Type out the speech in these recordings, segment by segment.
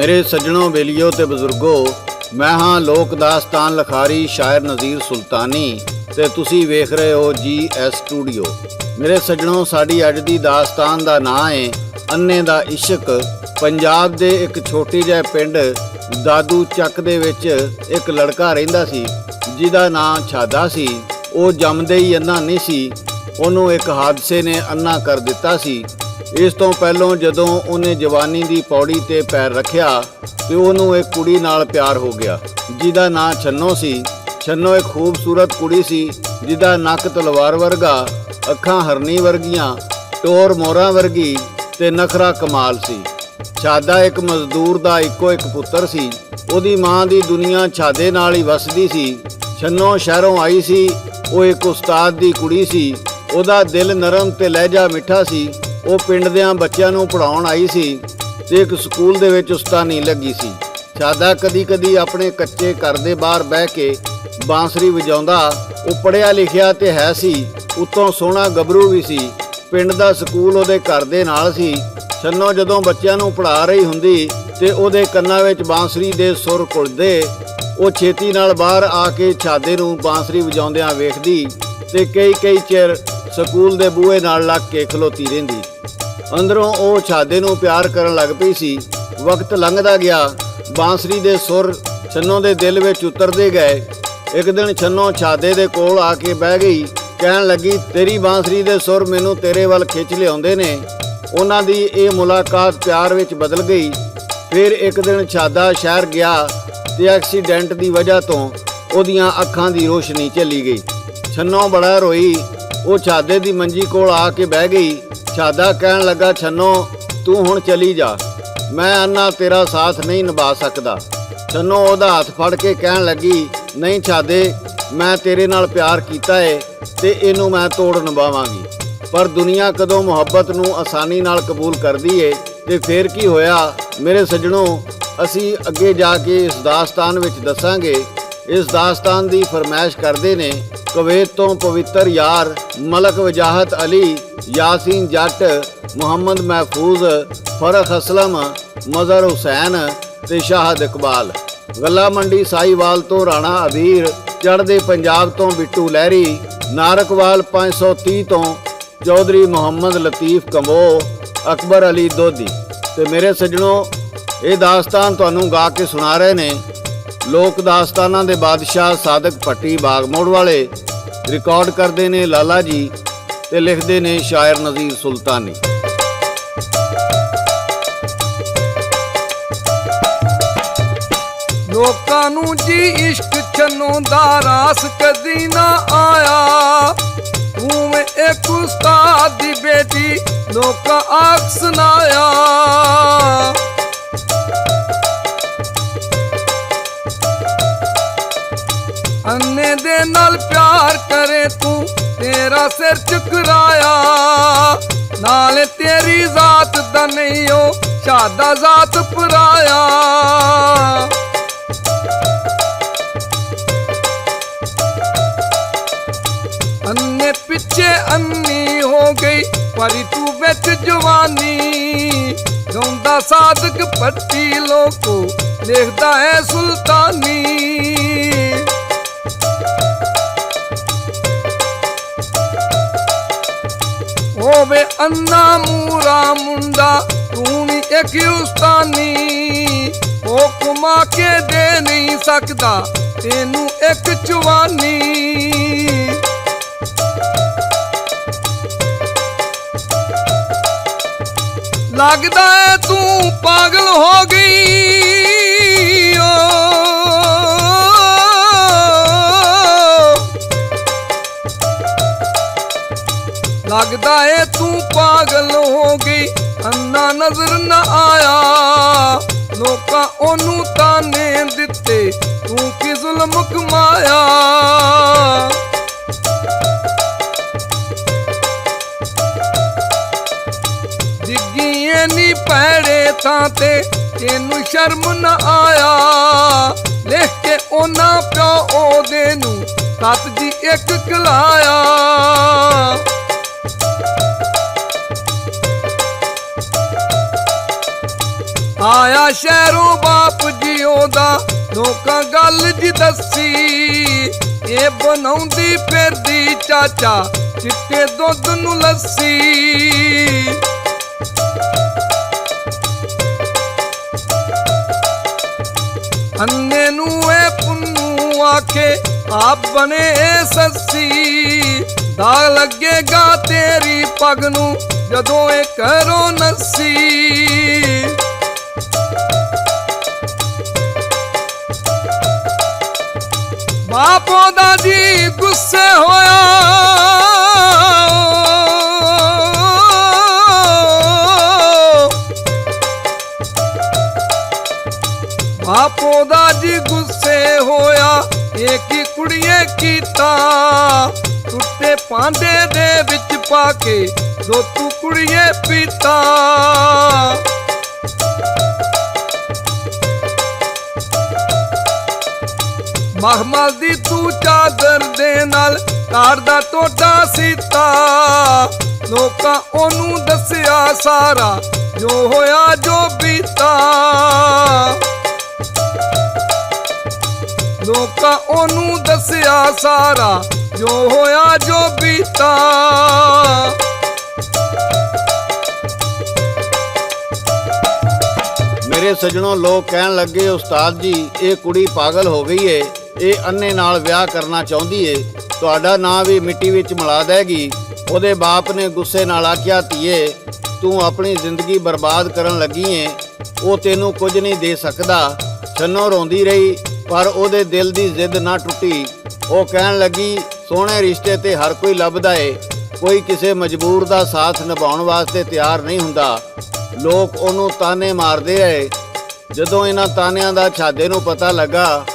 मेरे सज्जनों बेलियो ते बजुर्गो, मैं हाँ लोक दास्तान लखारी शायर नज़ीर सुल्तानी ते तुसी वेख रहे हो GS स्टूडियो। मेरे सज्जनों, साड़ी अज दी दास्तान दा नां है अन्ने दा इश्क। पंजाब दे एक छोटी जिहे पिंड दादू ਚੱਕ ਦੇ ਵਿੱਚ एक लड़का ਰਹਿੰਦਾ ਸੀ ਜਿਹਦਾ ਨਾਂ ਛਾਦਾ ਸੀ। ਉਹ ਜੰਮਦੇ ਹੀ ਅੰਨਾ ਨਹੀਂ ਸੀ, ਉਹਨੂੰ ਇੱਕ ਹਾਦਸੇ ਨੇ ਅੰਨਾ ਕਰ ਦਿੱਤਾ ਸੀ। ਇਸ ਤੋਂ ਪਹਿਲਾਂ ਜਦੋਂ ਉਹਨੇ ਜਵਾਨੀ ਦੀ ਪੌੜੀ ਤੇ ਪੈਰ ਰੱਖਿਆ ਤੇ ਉਹਨੂੰ ਇੱਕ ਕੁੜੀ ਨਾਲ ਪਿਆਰ ਹੋ ਗਿਆ ਜਿਹਦਾ ਨਾਂ ਛੰਨੋ ਸੀ। ਛੰਨੋ ਇੱਕ ਖੂਬਸੂਰਤ ਕੁੜੀ ਸੀ ਜਿਹਦਾ ਨੱਕ ਤਲਵਾਰ ਵਰਗਾ, ਅੱਖਾਂ ਹਰਨੀ ਵਰਗੀਆਂ, ਟੋਰ ਮੋਰਾਂ ਵਰਗੀ ਤੇ ਨਖਰਾ ਕਮਾਲ ਸੀ। ਛਾਦਾ ਇੱਕ ਮਜ਼ਦੂਰ ਦਾ ਇੱਕੋ ਇੱਕ ਪੁੱਤਰ ਸੀ। ਉਹਦੀ ਮਾਂ ਦੀ ਦੁਨੀਆ ਛਾਦੇ ਨਾਲ ਹੀ ਵਸਦੀ ਸੀ। ਛੰਨੋ ਸ਼ਹਿਰੋਂ ਆਈ ਸੀ। ਉਹ ਇੱਕ ਉਸਤਾਦ ਦੀ ਕੁੜੀ ਸੀ। ਉਹਦਾ ਦਿਲ ਨਰਮ ਤੇ ਲਹਿਜਾ ਮਿੱਠਾ ਸੀ। ਉਹ ਪਿੰਡ ਦਿਆਂ ਬੱਚਿਆਂ ਨੂੰ ਪੜ੍ਹਾਉਣ ਆਈ ਸੀ ਤੇ ਇੱਕ ਸਕੂਲ ਦੇ ਵਿੱਚ ਉਸਤਾਨੀ ਲੱਗੀ ਸੀ। ਛਾਦਾ ਕਦੀ ਆਪਣੇ ਕੱਚੇ ਘਰ ਦੇ ਬਾਹਰ ਬਹਿ ਕੇ ਬਾਂਸਰੀ ਵਜਾਉਂਦਾ। ਉਹ ਪੜ੍ਹਿਆ ਲਿਖਿਆ ਤੇ ਹੈ ਸੀ, ਉੱਤੋਂ ਸੋਹਣਾ ਗੱਭਰੂ ਵੀ ਸੀ। ਪਿੰਡ ਦਾ ਸਕੂਲ ਉਹਦੇ ਘਰ ਦੇ ਨਾਲ ਸੀ। ਛੰਨੋ ਜਦੋਂ ਬੱਚਿਆਂ ਨੂੰ ਪੜ੍ਹਾ ਰਹੀ ਹੁੰਦੀ ਤੇ ਉਹਦੇ ਕੰਨਾਂ ਵਿੱਚ ਬਾਂਸਰੀ ਦੇ ਸੁਰ ਘੁਲਦੇ। ਉਹ ਛੇਤੀ ਨਾਲ ਬਾਹਰ ਆ ਕੇ ਛਾਦੇ ਨੂੰ ਬਾਂਸਰੀ ਵਜਾਉਂਦਿਆਂ ਵੇਖਦੀ ਤੇ ਕਈ ਚਿਰ ਸਕੂਲ ਦੇ ਬੂਹੇ ਨਾਲ ਲੱਗ ਕੇ ਖਲੋਤੀ ਰਹਿੰਦੀ। ਅੰਦਰੋਂ ਉਹ ਛਾਦੇ ਨੂੰ ਪਿਆਰ ਕਰਨ ਲੱਗ ਪਈ ਸੀ। ਵਕਤ ਲੰਘਦਾ ਗਿਆ, ਬਾਂਸਰੀ ਦੇ ਸੁਰ ਛੰਨੋ ਦੇ ਦਿਲ ਵਿੱਚ ਉਤਰਦੇ ਗਏ। ਇੱਕ ਦਿਨ ਛੰਨੋ ਛਾਦੇ ਦੇ ਕੋਲ ਆ ਕੇ ਬਹਿ ਗਈ। ਕਹਿਣ ਲੱਗੀ, ਤੇਰੀ ਬਾਂਸਰੀ ਦੇ ਸੁਰ ਮੈਨੂੰ ਤੇਰੇ ਵੱਲ ਖਿੱਚ ਲਿਆਉਂਦੇ ਨੇ। ਉਹਨਾਂ ਦੀ ਇਹ ਮੁਲਾਕਾਤ ਪਿਆਰ ਵਿੱਚ ਬਦਲ ਗਈ। ਫਿਰ ਇੱਕ ਦਿਨ ਛਾਦਾ ਸ਼ਹਿਰ ਗਿਆ ਤੇ ਐਕਸੀਡੈਂਟ ਦੀ ਵਜ੍ਹਾ ਤੋਂ ਉਹਦੀਆਂ ਅੱਖਾਂ ਦੀ ਰੋਸ਼ਨੀ ਚਲੀ ਗਈ। ਛੰਨੋ ਬੜਾ ਰੋਈ। ਉਹ ਛਾਦੇ ਦੀ ਮੰਜੀ ਕੋਲ ਆ ਕੇ ਬਹਿ ਗਈ। ਛਾਦਾ ਕਹਿਣ ਲੱਗਾ, ਛੰਨੋ ਤੂੰ ਹੁਣ ਚਲੀ ਜਾ, ਮੈਂ ਅੰਨਾ ਤੇਰਾ ਸਾਥ ਨਹੀਂ ਨਿਭਾ ਸਕਦਾ। ਛੰਨੋ ਉਹਦਾ ਹੱਥ ਫੜ ਕੇ ਕਹਿਣ ਲੱਗੀ, ਨਹੀਂ ਛਾਦੇ, ਮੈਂ ਤੇਰੇ ਨਾਲ ਪਿਆਰ ਕੀਤਾ ਏ ਤੇ ਇਹਨੂੰ ਮੈਂ ਤੋੜ ਨਿਭਾਵਾਂਗੀ। ਪਰ ਦੁਨੀਆ ਕਦੋਂ ਮੁਹੱਬਤ ਨੂੰ ਆਸਾਨੀ ਨਾਲ ਕਬੂਲ ਕਰਦੀ ਏ ਤੇ ਫਿਰ ਕੀ ਹੋਇਆ। ਮੇਰੇ ਸੱਜਣੋ, ਅਸੀਂ ਅੱਗੇ ਜਾ ਕੇ ਇਸ ਦਾਸਤਾਨ ਵਿੱਚ ਦੱਸਾਂਗੇ। ਇਸ ਦਾਸਤਾਨ ਦੀ ਫਰਮਾਇਸ਼ ਕਰਦੇ ਨੇ ਕੁਵੈਤ ਤੋਂ ਪਵਿੱਤਰ ਯਾਰ ਮਲਕ ਵਜਾਹਤ ਅਲੀ, ਯਾਸੀਨ ਜੱਟ, ਮੁਹੰਮਦ ਮਹਿਫੂਜ਼, ਫਰਖ ਅਸਲਮ, ਮਜ਼ਹਰ ਹੁਸੈਨ ਤੇ ਸ਼ਾਹਦ ਇਕਬਾਲ। ਗੱਲਾ ਮੰਡੀ ਸਾਈਵਾਲ ਤੋਂ ਰਾਣਾ ਅਬੀਰ, ਚੜ੍ਹਦੇ ਪੰਜਾਬ ਤੋਂ ਬਿੱਟੂ ਲਹਿਰੀ, ਨਾਰਕਵਾਲ 530 ਤੋਂ ਚੌਧਰੀ ਮੁਹੰਮਦ ਲਤੀਫ ਕੰਬੋ, ਅਕਬਰ ਅਲੀ ਦੋਦੀ। ਤੇ ਮੇਰੇ ਸੱਜਣੋ, ਇਹ ਦਾਸਤਾਨ ਤੁਹਾਨੂੰ ਗਾ ਕੇ ਸੁਣਾ ਰਹੇ ਨੇ ਲੋਕ ਦਾਸਤਾਨਾਂ ਦੇ ਬਾਦਸ਼ਾਹ ਸਾਦਕ ਭੱਟੀ ਬਾਗਮੋੜ ਵਾਲੇ। ਰਿਕਾਰਡ ਕਰਦੇ ਨੇ ਲਾਲਾ ਜੀ ਤੇ ਲਿਖਦੇ ਨੇ ਸ਼ਾਇਰ ਨਜ਼ੀਰ ਸੁਲਤਾਨੀ। ਲੋਕਾਂ ਨੂੰ ਜੀ ਇਸ਼ਕ ਛੰਨੋ ਦਾ ਰਾਸ ਕਦੀ ਨਾ ਆਇਆ। ਤੂੰ ਇੱਕ ਉਸਤਾਦ ਦੀ ਬੇਟੀ ਲੋਕਾਂ ਆਖ ਸੁਣਾਇਆ। ਅੰਨੇ ਦੇ ਨਾਲ ਪਿਆਰ ਕਰੇ ਤੂੰ, ਤੇਰਾ ਸਿਰ ਚੁਕਰਾਇਆ। ਨਾਲ ਤੇਰੀ ਜ਼ਾਤ ਦਾ ਨਹੀਂ ਉਹ ਛਾਦਾ ਜ਼ਾਤ ਪਰਾਇਆ। ਅੰਨੇ ਪਿੱਛੇ ਅੰਨੀ ਹੋ ਗਈ ਪਰੀ ਤੂੰ ਵਿੱਚ ਜਵਾਨੀ। ਗਾਉਂਦਾ ਸਾਦਕ ਭੱਟੀ ਲੋਕੋ ਲਿਖਦਾ ਹੈ ਸੁਲਤਾਨੀ। ਹੋਵੇ ਅੰਨਾ ਮੂਰਾ ਮੁੰਡਾ ਤੂੰ ਨੀ ਇੱਕ ਉਸਤਾਨੀ। ਉਹ ਕਮਾ ਕੇ ਦੇ ਨਹੀਂ ਸਕਦਾ ਤੈਨੂੰ ਇੱਕ ਜਵਾਨੀ। ਲੱਗਦਾ ਏ ਤੂੰ ਪਾਗਲ ਹੋ ਗਈ। ਲੱਗਦਾ ਏ ਤੂੰ ਪਾਗਲ ਹੋ ਗਈ, ਅੰਨਾ ਨਜ਼ਰ ਨਾ ਆਇਆ। ਲੋਕਾਂ ਉਹਨੂੰ ਤਾਨੇ ਦਿੱਤੇ, ਤੂੰ ਕੀ ਜ਼ੁਲਮ ਕਮਾਇਆ। ਡਿੱਗੀਏ ਨੀ ਪੈੜੇ ਥਾਂ ਤੇ ਤੈਨੂੰ ਸ਼ਰਮ ਨਾ ਆਇਆ। ਲਿਖ ਕੇ ਉਹਨਾਂ ਪਿਓ ਉਹਦੇ ਨੂੰ ਖਤ ਜੀ ਇੱਕ ਕਲਾਇਆ। ਆਇਆ ਸ਼ਹਿਰੋਂ ਬਾਪ ਜੀ ਉਹਦਾ, ਲੋਕਾਂ ਗੱਲ ਜੀ ਦੱਸੀ। ਇਹ ਬਣਾਉਂਦੀ ਫਿਰਦੀ ਚਾਚਾ ਚਿੱਟੇ ਦੁੱਧ ਨੂੰ ਲੱਸੀ। ਅੰਨੇ ਨੂੰ ਇਹ ਪੁੰਨੂ ਆਖੇ ਆਪ ਬਣੇ ਇਹ ਸੱਸੀ। ਦਾਗ ਲੱਗੇਗਾ ਤੇਰੀ ਪੱਗ ਨੂੰ ਜਦੋਂ ਇਹ ਕਰੋ ਨੱਸੀ। ਬਾਪੋ ਦਾ ਜੀ ਗੁੱਸੇ ਹੋਇਆ, ਬਾਪੋ ਦਾ ਜੀ ਗੁੱਸੇ ਹੋਇਆ, ਇਹ ਕੀ ਕੁੜੀਏ ਕੀਤਾ। ਟੁੱਟੇ ਭਾਂਡੇ ਦੇ ਵਿੱਚ ਪਾ ਕੇ ਜੋ ਤੂੰ ਕੁੜੀਏ ਪੀਤਾ। ਮਖਮਲ ਦੀ ਤੂੰ ਚਾਦਰ ਦੇ ਨਾਲ ਘਰ ਦਾ ਟੋਟਾ ਸੀਤਾ। ਲੋਕਾਂ ਉਹਨੂੰ ਦੱਸਿਆ ਸਾਰਾ ਜੋ ਹੋਇਆ ਜੋ ਬੀਤਾ। ਲੋਕਾਂ ਉਹਨੂੰ ਦੱਸਿਆ ਸਾਰਾ ਜੋ ਹੋਇਆ ਜੋ ਬੀਤਾ। ਮੇਰੇ ਸੱਜਣੋਂ, ਲੋਕ ਕਹਿਣ ਲੱਗੇ ਉਸਤਾਦ ਜੀ ਇਹ ਕੁੜੀ ਪਾਗਲ ਹੋ ਗਈ ਏ, ਇਹ ਅੰਨੇ ਨਾਲ ਵਿਆਹ ਕਰਨਾ ਚਾਹੁੰਦੀ ਏ, ਤੁਹਾਡਾ ਨਾਂ ਵੀ ਮਿੱਟੀ ਵਿੱਚ ਮਿਲਾ ਦੇਗੀ। ਉਹਦੇ ਬਾਪ ਨੇ ਗੁੱਸੇ ਨਾਲ ਆਖਿਆ, ਧੀਏ ਤੂੰ ਆਪਣੀ ਜ਼ਿੰਦਗੀ ਬਰਬਾਦ ਕਰਨ ਲੱਗੀ ਏ, ਉਹ ਤੈਨੂੰ ਕੁਝ ਨਹੀਂ ਦੇ ਸਕਦਾ। ਛੰਨੋ ਰੋਂਦੀ ਰਹੀ ਪਰ ਉਹਦੇ ਦਿਲ ਦੀ ਜ਼ਿੱਦ ਨਾ ਟੁੱਟੀ। ਉਹ ਕਹਿਣ ਲੱਗੀ, ਸੋਹਣੇ ਰਿਸ਼ਤੇ ਤੇ ਹਰ ਕੋਈ ਲੱਭਦਾ ਏ, ਕੋਈ ਕਿਸੇ ਮਜਬੂਰ ਦਾ ਸਾਥ ਨਿਭਾਉਣ ਵਾਸਤੇ ਤਿਆਰ ਨਹੀਂ ਹੁੰਦਾ। ਲੋਕ ਉਹਨੂੰ ਤਾਨੇ ਮਾਰਦੇ ਰਹੇ। ਜਦੋਂ ਇਹਨਾਂ ਤਾਨਿਆਂ ਦਾ ਛਾਦੇ ਨੂੰ ਪਤਾ ਲੱਗਾ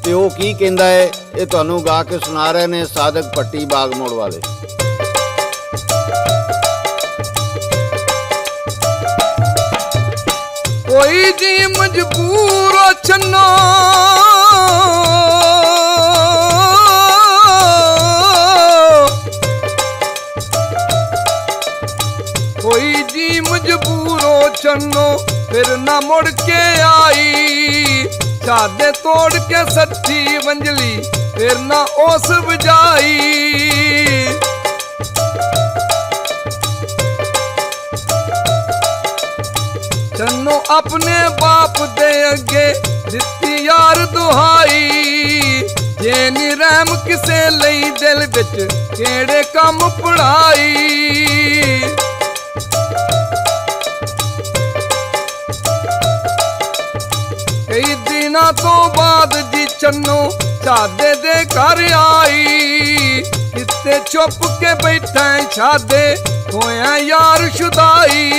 ਤੇ ਉਹ ਕੀ ਕਹਿੰਦਾ ਹੈ, ਇਹ ਤੁਹਾਨੂੰ ਗਾ ਕੇ ਸੁਣਾ ਰਹੇ ਨੇ ਸਾਦਕ ਪੱਟੀ ਬਾਗ ਮੋੜ ਵਾਲੇ। ਕੋਈ ਜੀ ਮਜਬੂਰ ਹੋ ਛੰਨੋ, ਕੋਈ ਜੀ ਮਜਬੂਰ ਹੋ ਛੰਨੋ, ਫਿਰ ਨਾ ਮੁੜ ਕੇ ਆਈ। ਸਾਦੇ ਤੋੜ ਕੇ ਸੱਠੀ ਵੰਜਲੀ ਫਿਰ ਨਾ ਉਸ ਵਜਾਈ। ਛੰਨੋ ਆਪਣੇ ਬਾਪ ਦੇ ਅੱਗੇ ਦਿੱਤੀ ਯਾਰ ਦੁਹਾਈ। ਜੇ ਨੀ ਰਹਿਮ ਕਿਸੇ ਲਈ ਦਿਲ ਵਿੱਚ ਕਿਹੜੇ ਕੰਮ ਪੜਾਈ। ਕਈ ਦਿਨਾਂ ਤੋਂ ਬਾਅਦ ਜੀ ਛੰਨੋ ਸਾਦੇ ਦੇ ਘਰ ਆਈ। ਕਿਤੇ ਛੁਪ ਕੇ ਬੈਠਾ ਛਾਦੇ ਹੋਇਆ ਯਾਰ ਸ਼ੁਦਾਈ।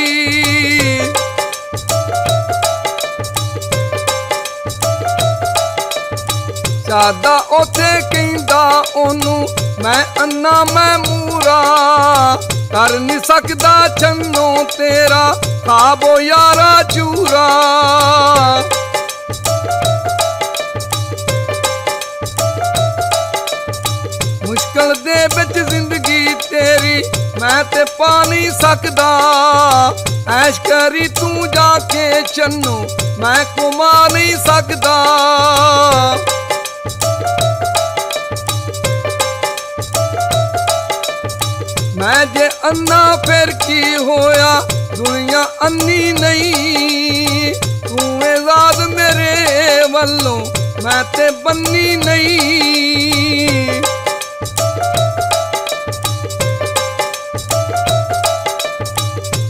ਸਾਦਾ ਉੱਥੇ ਕਹਿੰਦਾ ਉਹਨੂੰ, ਮੈਂ ਅੰਨਾ ਮੈਂ ਮੂਰਾ, ਕਰ ਨਹੀਂ ਸਕਦਾ ਛੰਨੋ ਤੇਰਾ ਖਾਬੋ ਯਾਰਾ ਚੂਰਾ। ਮੁਸ਼ਕਲ ਦੇ ਵਿੱਚ ਜ਼ਿੰਦਗੀ ਤੇਰੀ ਮੈਂ ਤੇ ਪਾ ਨਹੀਂ ਸਕਦਾ। ਐਸ਼ ਕਰੀ ਤੂੰ ਜਾ ਕੇ ਛੰਨੋ, ਮੈਂ ਘੁਮਾ ਨਹੀਂ ਸਕਦਾ। ਮੈਂ ਜੇ ਅੰਨਾ ਫਿਰ ਕੀ ਹੋਇਆ, ਦੁਨੀਆ ਅੰਨੀ ਨਹੀਂ। ਤੂੰ ਆਜ਼ਾਦ ਮੇਰੇ ਵੱਲੋਂ, ਮੈਂ ਤੇ ਬੰਨੀ ਨਹੀਂ।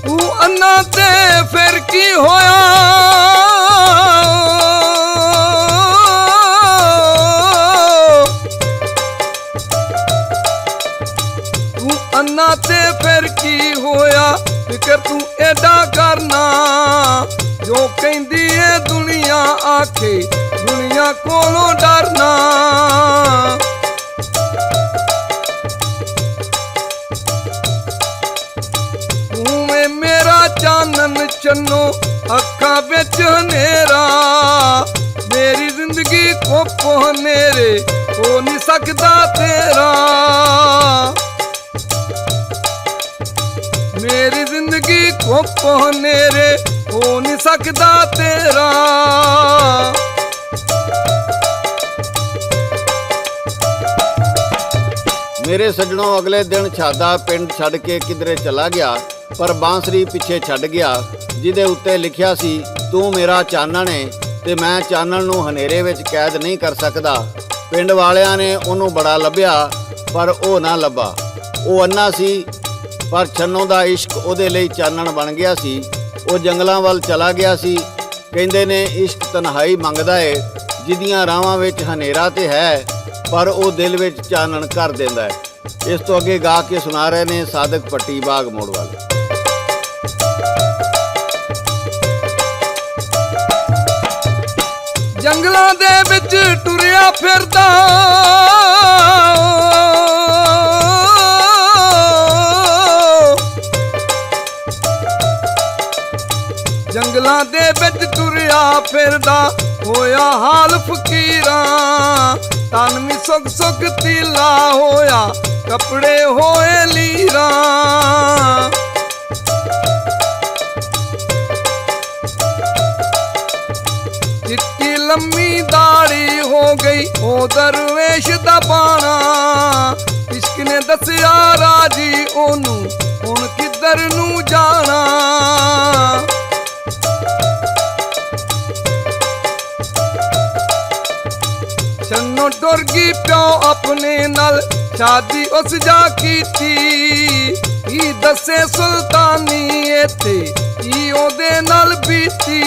ਤੂੰ ਅੰਨਾ ਤੇ ਫਿਰ ਕੀ ਹੋਇਆ, ਅੰਨਾ ਤੇ ਫਿਰ ਕੀ ਹੋਇਆ। ਫਿਕਰ ਤੂੰ ਐਡਾ ਕਰਨਾ, ਜੋ ਕਹਿੰਦੀ ਏ ਦੁਨੀਆ ਆਖੇ ਦੁਨੀਆ ਕੋਲੋਂ ਡਰਨਾ। ਤੂੰ ਏ ਮੇਰਾ ਚਾਨਣ ਛੰਨੋ, ਅੱਖਾਂ ਵਿੱਚ ਹਨੇਰਾ। ਮੇਰੀ ਜ਼ਿੰਦਗੀ ਖੁੱਪ ਹਨੇਰੇ ਹੋ ਨਹੀਂ ਸਕਦਾ ਤੇਰਾ। ਮੇਰੀ ਜ਼ਿੰਦਗੀ ਖੁੱਪ ਹਨੇਰੇ ਹੋ ਨਹੀਂ ਸਕਦਾ ਤੇਰਾ। ਮੇਰੇ ਸੱਜਣੋਂ ਅਗਲੇ ਦਿਨ ਛਾਦਾ ਪਿੰਡ ਛੱਡ ਕੇ ਕਿਧਰੇ ਚਲਾ ਗਿਆ, ਪਰ ਬਾਂਸਰੀ ਪਿੱਛੇ ਛੱਡ ਗਿਆ, ਜਿਹਦੇ ਉੱਤੇ ਲਿਖਿਆ ਸੀ, ਤੂੰ ਮੇਰਾ ਚਾਨਣ ਏ ਤੇ ਮੈਂ ਚਾਨਣ ਨੂੰ ਹਨੇਰੇ ਵਿੱਚ ਕੈਦ ਨਹੀਂ ਕਰ ਸਕਦਾ। ਪਿੰਡ ਵਾਲਿਆਂ ਨੇ ਉਹਨੂੰ ਬੜਾ ਲੱਭਿਆ, ਪਰ ਉਹ ਨਾ ਲੱਭਾ। ਉਹ ਅੰਨਾ ਸੀ, ਪਰ ਛੰਨੋ ਦਾ ਇਸ਼ਕ ਉਹਦੇ ਲਈ ਚਾਨਣ ਬਣ ਗਿਆ ਸੀ। ਉਹ ਜੰਗਲਾਂ ਵੱਲ ਚਲਾ ਗਿਆ ਸੀ। ਕਹਿੰਦੇ ਨੇ ਇਸ਼ਕ ਤਨਹਾਈ ਮੰਗਦਾ ਏ, ਜਿਹਦੀਆਂ ਰਾਹਾਂ ਵਿੱਚ ਹਨੇਰਾ ਤੇ ਹੈ, ਪਰ ਉਹ ਦਿਲ ਵਿੱਚ ਚਾਨਣ ਕਰ ਦਿੰਦਾ ਹੈ। ਇਸ ਤੋਂ ਅੱਗੇ ਗਾ ਕੇ ਸੁਣਾ ਰਹੇ ਨੇ ਸਾਦਕ ਪੱਟੀ ਬਾਗ ਮੋੜ ਵਾਲੇ। ਜੰਗਲਾਂ ਦੇ ਵਿੱਚ ਟੁਰਿਆ ਫਿਰਦਾ ਜੰਗਲਾਂ ਦੇ ਵਿੱਚ ਟੁਰਿਆ ਫਿਰਦਾ ਹੋਇਆ ਹਾਲ ਫਕੀਰਾਂ। ਤਨ ਵੀ ਸੁੱਕ ਸੁੱਕ ਤੀਲਾ ਹੋਇਆ, ਕੱਪੜੇ ਹੋਏ ਲੀਰਾਂ। ਚਿੱਟੀ ਲੰਮੀ ਦਾੜੀ ਹੋ ਗਈ ਉਹ ਦਰਵੇਸ਼ ਦਾ ਬਾਣਾ। ਇਸ਼ਕ ਨੇ ਦੱਸਿਆ ਰਾਜੀ ਉਹਨੂੰ, ਹੁਣ ਕਿੱਧਰ ਨੂੰ ਜਾਣਾ। ਛੰਨੋ ਟੁਰ ਗਈ ਪਿਓ ਆਪਣੇ ਨਾਲ, ਸ਼ਾਦੀ ਉਸ ਜਾ ਕੀਤੀ। ਕੀ ਦੱਸੇ ਸੁਲਤਾਨੀ ਇੱਥੇ, ਕੀ ਉਹਦੇ ਨਾਲ ਬੀਤੀ।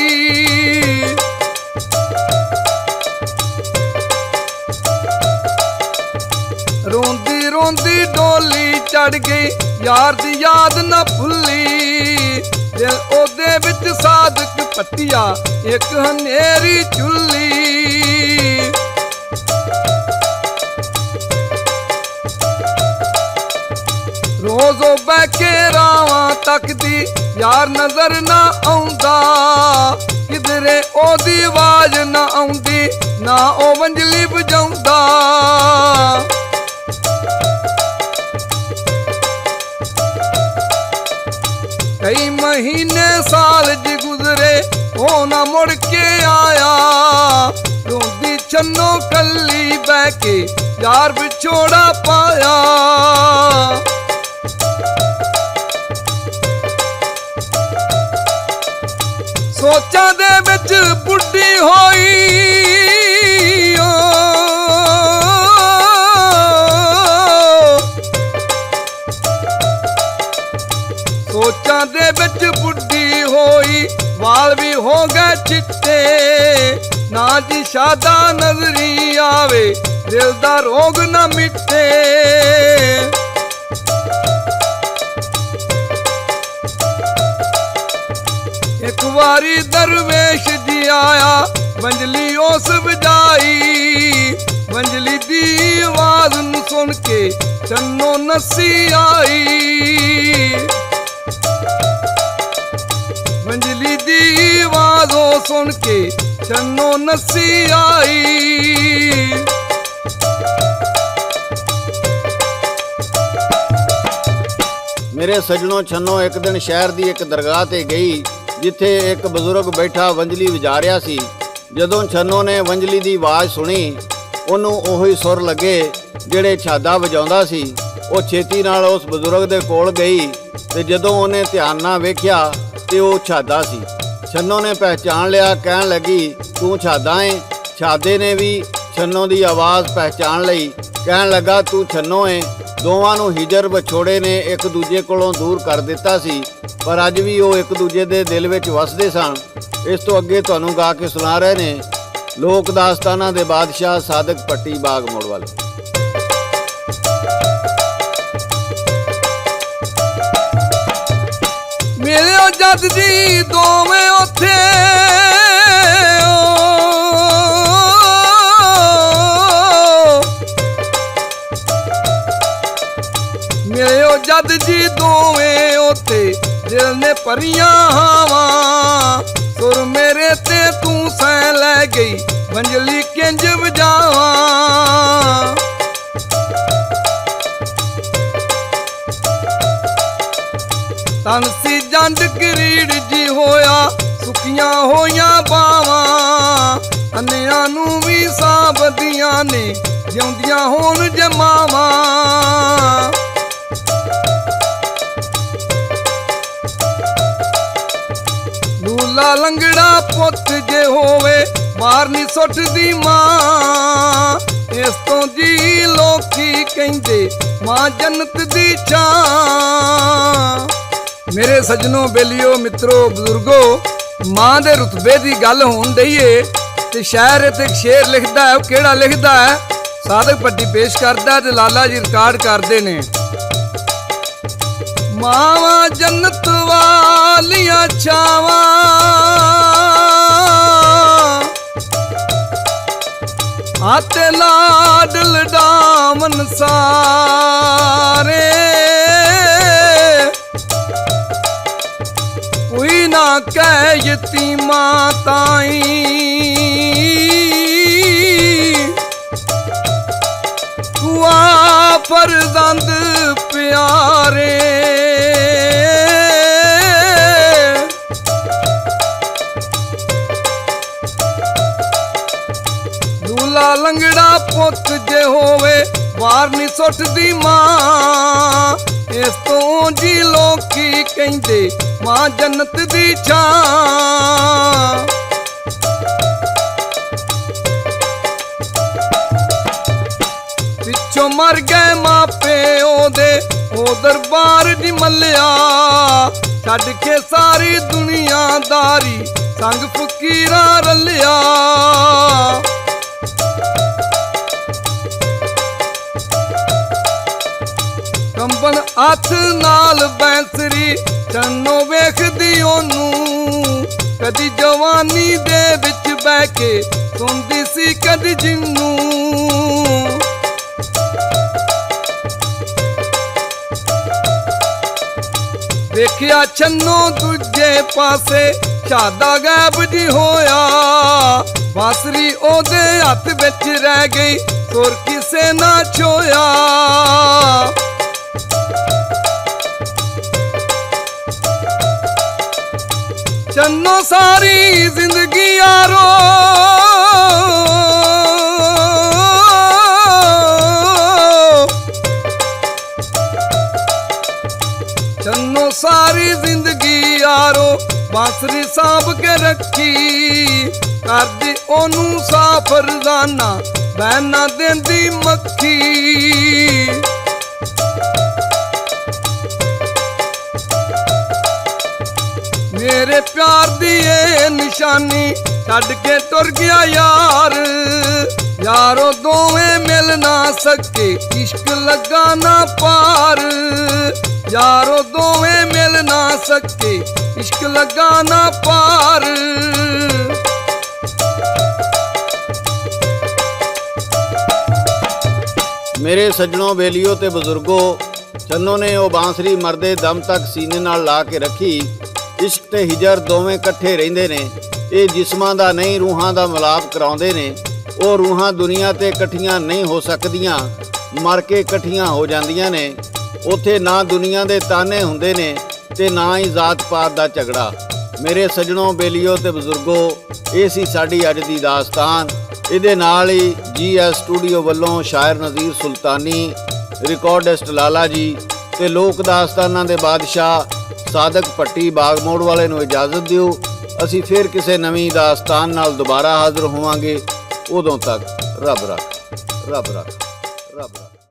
ਰੋਂਦੀ ਰੋਂਦੀ ਡੋਲੀ ਚੜ ਗਈ, ਯਾਰ ਦੀ ਯਾਦ ਨਾ ਭੁੱਲੀ। ਦਿਲ ਉਹਦੇ ਵਿੱਚ ਸਾਦਕ ਪੱਟੀਆ, ਇੱਕ ਹਨੇਰੀ ਚੁੱਲੀ। ਰੋਜ਼ ਉਹ ਬਹਿ ਕੇ ਰਾਵਾਂ ਤੱਕਦੀ, ਯਾਰ ਨਜ਼ਰ ਨਾ ਆਉਂਦਾ। ਕਿਧਰੇ ਉਹਦੀ ਆਵਾਜ਼ ਨਾ ਆਉਂਦੀ, ਨਾ ਉਹ ਵੰਜਲੀ ਵਜਾਉਂਦਾ। ਕਈ ਮਹੀਨੇ ਸਾਲ ਜ ਗੁਜ਼ਰੇ, ਉਹ ਨਾ ਮੁੜ ਕੇ ਆਇਆ। ਰੋਂਦੀ ਛੰਨੋ ਕੱਲੀ ਬਹਿ ਕੇ, ਯਾਰ ਵਿਛੋੜਾ ਪਾਇਆ। ਸੋਚਾਂ ਦੇ ਵਿੱਚ ਬੁੱਢੀ ਹੋਈ ਸੋਚਾਂ ਦੇ ਵਿੱਚ ਬੁੱਢੀ ਹੋਈ, ਵਾਲ ਵੀ ਹੋ ਗਏ ਚਿੱਟੇ। ਨਾ ਜੀ ਸ਼ਾਦਾ ਨਜ਼ਰੀ ਆਵੇ, ਦਿਲ ਦਾ ਰੋਗ ਨਾ ਮਿਟੇ। ਇੱਕ ਵਾਰੀ ਦਰਵੇਸ਼ ਜੀ ਆਇਆ, ਵੰਜਲੀ ਉਸ ਵਜਾਈ। ਵੰਜਲੀ ਦੀ ਆਵਾਜ਼ ਨੂੰ ਸੁਣ ਕੇ ਛੰਨੋ ਨੱਸੀ ਆਈ। ਵੰਜਲੀ ਦੀ ਆਵਾਜ਼ ਉਹ ਸੁਣ ਕੇ ਛੰਨੋ ਨੱਸੀ ਆਈ। ਮੇਰੇ ਸੱਜਣੋਂ, ਛੰਨੋ ਇੱਕ ਦਿਨ ਸ਼ਹਿਰ ਦੀ ਇੱਕ ਦਰਗਾਹ ਤੇ ਗਈ, ਜਿੱਥੇ ਇੱਕ ਬਜ਼ੁਰਗ ਬੈਠਾ ਵੰਜਲੀ ਵਜਾ ਰਿਹਾ ਸੀ। ਜਦੋਂ ਛੰਨੋ ਨੇ ਵੰਜਲੀ ਦੀ ਆਵਾਜ਼ ਸੁਣੀ, ਉਹਨੂੰ ਉਹੀ ਸੁਰ ਲੱਗੇ ਜਿਹੜੇ ਛਾਦਾ ਵਜਾਉਂਦਾ ਸੀ। ਉਹ ਛੇਤੀ ਨਾਲ ਉਸ ਬਜ਼ੁਰਗ ਦੇ ਕੋਲ ਗਈ ਤੇ ਜਦੋਂ ਉਹਨੇ ਧਿਆਨ ਨਾਲ ਵੇਖਿਆ ਤੇ ਉਹ ਛਾਦਾ ਸੀ। ਛੰਨੋ ਨੇ ਪਹਿਚਾਣ ਲਿਆ, ਕਹਿਣ ਲੱਗੀ, ਤੂੰ ਛਾਦਾ ਏ। ਛਾਦੇ ਨੇ ਵੀ ਛੰਨੋ ਦੀ ਆਵਾਜ਼ ਪਹਿਚਾਣ ਲਈ, ਕਹਿਣ ਲੱਗਾ, ਤੂੰ ਛੰਨੋ ਏ। ਦੋਵਾਂ ਨੂੰ ਹਿਜਰ ਵਿਛੋੜੇ ਨੇ ਇੱਕ ਦੂਜੇ ਕੋਲੋਂ ਦੂਰ ਕਰ ਦਿੱਤਾ ਸੀ, ਪਰ ਅੱਜ ਵੀ ਉਹ ਇੱਕ ਦੂਜੇ ਦੇ ਦਿਲ ਵਿੱਚ ਵਸਦੇ ਸਨ। ਇਸ ਤੋਂ ਅੱਗੇ ਤੁਹਾਨੂੰ ਗਾ ਕੇ ਸੁਣਾ ਰਹੇ ਨੇ ਲੋਕ ਦਾਸਤਾਨਾਂ ਦੇ ਬਾਦਸ਼ਾਹ ਸਾਦਕ ਪੱਟੀ ਬਾਗ ਮੋੜ ਵਾਲੇ। ਮਿਲਿਓ ਜਦ ਜੀ ਦੋਵੇਂ ਉੱਥੇ, ਮਿਲਿਓ ਜਦ ਜੀ ਦੋਵੇਂ ਉੱਥੇ, ਦਿਲ ਨੇ ਭਰੀਆਂ ਹਾਵਾਂ। ਸੁਰ ਮੇਰੇ ਤੇ ਤੂੰ ਸੈਂ ਲੈ ਗਈ, ਵੰਜਲੀ ਕਿੰਜ ਵਜਾਵਾਂ। ਤਨ ਸੀ ਜੰਡ ਕਰੀੜ ਜੀ ਹੋਇਆ, ਸੁੱਕੀਆਂ ਹੋਈਆਂ ਬਾਵਾਂ ਅੰਨਿਆਂ ਨੂੰ ਵੀ ਸਾਂਭਦੀਆਂ ਨੇ, ਜਿਉਂਦੀਆਂ ਹੋਣ ਜਮਾਵਾਂ। ਲੂਲਾ ਲੰਗੜਾ ਪੁੱਤ ਜੇ ਹੋਵੇ ਬਾਹਰ ਨੀ ਸੁੱਟਦੀ ਮਾਂ, ਇਸ ਤੋਂ ਜੀ ਲੋਕੀ ਕਹਿੰਦੇ ਮਾਂ ਜੰਨਤ ਦੀ ਛਾਂ। ਮੇਰੇ ਸੱਜਣੋ, ਬੇਲੀਓ, ਮਿੱਤਰੋ, ਬਜ਼ੁਰਗੋ, ਮਾਂ ਦੇ ਰੁਤਬੇ ਦੀ ਗੱਲ ਹੋਣ ਡਈਏ ਤੇ ਸ਼ਾਇਰ ਤੇ ਇੱਕ ਸ਼ੇਰ ਲਿਖਦਾ ਹੈ। ਉਹ ਕਿਹੜਾ ਲਿਖਦਾ ਹੈ? ਸਾਦਕ ਭੱਟੀ ਪੇਸ਼ ਕਰਦਾ ਤੇ ਲਾਲਾ ਜੀ ਰਿਕਾਰਡ ਕਰਦੇ ਨੇ। ਮਾਵਾਂ ਜੰਨਤ ਵਾਲੀਆਂ ਛਾਵਾਂ, ਆਤੇ ਲਾਡ ਲਡਾਵਨ ਸਾਰੇ, ਕੋਈ ਨਾ ਕਹਿ ਯਤੀਮਾਂ ਤਾਈਂ, ਤੂੰ ਆ ਫਰਜ਼ੰਦ ਪਿਆਰੇ। ਲੂਲਾ ਲੰਗੜਾ ਪੁੱਤ ਜੇ ਹੋਵੇ ਬਾਹਰ ਨੀ ਸੁੱਟਦੀ ਮਾਂ, ਇਸ ਤੋਂ ਜੀ ਲੋਕੀ ਕਹਿੰਦੇ ਮਾਂ ਜੰਨਤ ਦੀ ਛਾਂ। ਪਿੱਛੋਂ ਮਰ ਗਏ ਮਾਪੇ ਉਹਦੇ, ਉਹ ਦਰਬਾਰ ਦੀ ਮੱਲਿਆ, ਛੱਡ ਕੇ ਸਾਰੀ ਦੁਨੀਆਦਾਰੀ ਸੰਗ ਫਕੀਰਾਂ ਰਲਿਆ। ਕੰਬਨ ਹੱਥ ਨਾਲ ਬੈਂਸਰੀ ਚੰਨੋ ਵੇਖਦੀ ਉਹਨੂੰ, ਕਦੀ ਜਵਾਨੀ ਦੇ ਵਿੱਚ ਬਹਿ ਕੇ ਸੁਣਦੀ ਸੀ ਕਦੀ ਜਿੰਨੂੰ। ਵੇਖਿਆ ਛੰਨੋ ਦੂਜੇ ਪਾਸੇ ਸ਼ਾਦਾ ਗਾਇਬ ਜੀ ਹੋਇਆ, ਬਾਂਸਰੀ ਉਹਦੇ ਹੱਥ ਵਿੱਚ ਰਹਿ ਗਈ, ਸੁਰ ਕਿਸੇ ਨਾ ਛੋਇਆ। ਚੰਨੋ ਸਾਰੀ ਜ਼ਿੰਦਗੀ ਯਾਰੋ ਚੰਨੋ ਸਾਰੀ ਜ਼ਿੰਦਗੀ ਯਾਰੋ ਬਾਂਸਰੀ ਸਾਂਭ ਕੇ ਰੱਖੀ, ਕਰਦੀ ਉਹਨੂੰ ਸਾਫ਼ ਰੋਜ਼ਾਨਾ ਬਹਿਣ ਨਾ ਦਿੰਦੀ ਮੱਖੀ। ਮੇਰੇ ਪਿਆਰ ਦੀ ਇਹ ਨਿਸ਼ਾਨੀ ਛੱਡ ਕੇ ਤੁਰ ਗਿਆ ਯਾਰ, ਯਾਰੋ ਦੋਵੇਂ ਮਿਲ ਨਾ ਸਕੇ ਇਸ਼ਕ ਲੱਗਾ ਨਾ ਪਾਰ, ਯਾਰੋ ਦੋਵੇਂ ਮਿਲ ਨਾ ਸਕੇ ਇਸ਼ਕ ਲੱਗਾ ਨਾ ਪਾਰ। ਮੇਰੇ ਸੱਜਣੋ, ਬੇਲੀਓ ਤੇ ਬਜ਼ੁਰਗੋ, ਚੰਨੋ ਨੇ ਉਹ ਬਾਂਸਰੀ ਮਰਦੇ ਦਮ ਤੱਕ ਸੀਨੇ ਨਾਲ ਲਾ ਕੇ ਰੱਖੀ। ਇਸ਼ਕ ਤੇ ਹਿਜਰ ਦੋਵੇਂ ਇਕੱਠੇ ਰਹਿੰਦੇ ਨੇ, ਇਹ ਜਿਸਮਾਂ ਦਾ ਨਹੀਂ ਰੂਹਾਂ ਦਾ ਮਿਲਾਪ ਕਰਾਉਂਦੇ ਨੇ। ਉਹ ਰੂਹਾਂ ਦੁਨੀਆ ਤੇ ਇਕੱਠੀਆਂ ਨਹੀਂ ਹੋ ਸਕਦੀਆਂ, ਮਰ ਕੇ ਇਕੱਠੀਆਂ ਹੋ ਜਾਂਦੀਆਂ ਨੇ। ਉੱਥੇ ਨਾ ਦੁਨੀਆ ਦੇ ਤਾਨੇ ਹੁੰਦੇ ਨੇ ਤੇ ਨਾ ਹੀ ਜ਼ਾਤ ਪਾਤ ਦਾ ਝਗੜਾ। ਮੇਰੇ ਸੱਜਣੋ, ਬੇਲੀਓ ਤੇ ਬਜ਼ੁਰਗੋ, ਇਹ ਸੀ ਸਾਡੀ ਅੱਜ ਦੀ ਦਾਸਤਾਨ। ਇਹਦੇ ਨਾਲ ਹੀ GS ਸਟੂਡੀਓ ਵੱਲੋਂ ਸ਼ਾਇਰ ਨਜ਼ੀਰ ਸੁਲਤਾਨੀ, ਰਿਕਾਰਡਿਸਟ ਲਾਲਾ ਜੀ ਤੇ ਲੋਕ ਦਾਸਤਾਨਾਂ ਦੇ ਬਾਦਸ਼ਾਹ ਸਾਦਕ ਭੱਟੀ ਬਾਗਮੋੜ ਵਾਲੇ ਨੂੰ ਇਜਾਜ਼ਤ ਦਿਓ। ਅਸੀਂ ਫਿਰ ਕਿਸੇ ਨਵੀਂ ਦਾਸਤਾਨ ਨਾਲ ਦੁਬਾਰਾ ਹਾਜ਼ਰ ਹੋਵਾਂਗੇ। ਉਦੋਂ ਤੱਕ ਰੱਬ ਰੱਖ, ਰੱਬ ਰੱਖ, ਰੱਬ ਰੱਖ।